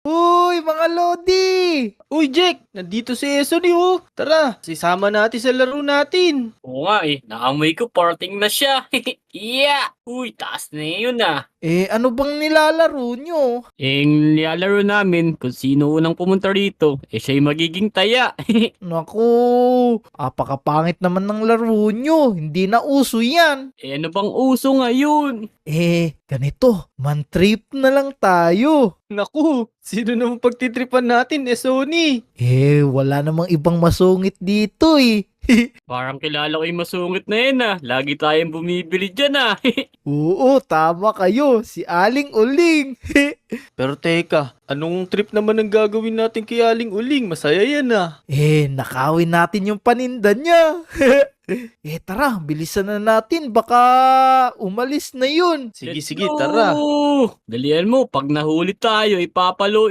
Uy, mga Lodi! Uy, Jack! Nandito si Eson oh! Tara, sisama natin sa laro natin! Oo nga naamoy ko porting na siya. Yeah! Uy, taas na yun Ano bang nilalaro nyo? Nilalaro namin kung sino unang pumunta rito, siya'y magiging taya. Naku, apakapangit naman ng laro nyo. Hindi na uso yan. Ano bang uso ngayon? Ganito. Man-trip na lang tayo. Naku, sino naman pagtitripan natin, Esoni? Wala namang ibang masungit dito eh. Parang kilala ko yung masungit na yun Lagi tayong bumibili dyan Oo, tama kayo. Si Aling Uling. Pero teka, anong trip naman ang gagawin natin kay Aling Uling? Masaya yan Nakawin natin yung paninda niya. Tara, bilisan na natin. Baka umalis na yun. Sige, tara. Dalian mo, pag nahuli tayo, ipapaluin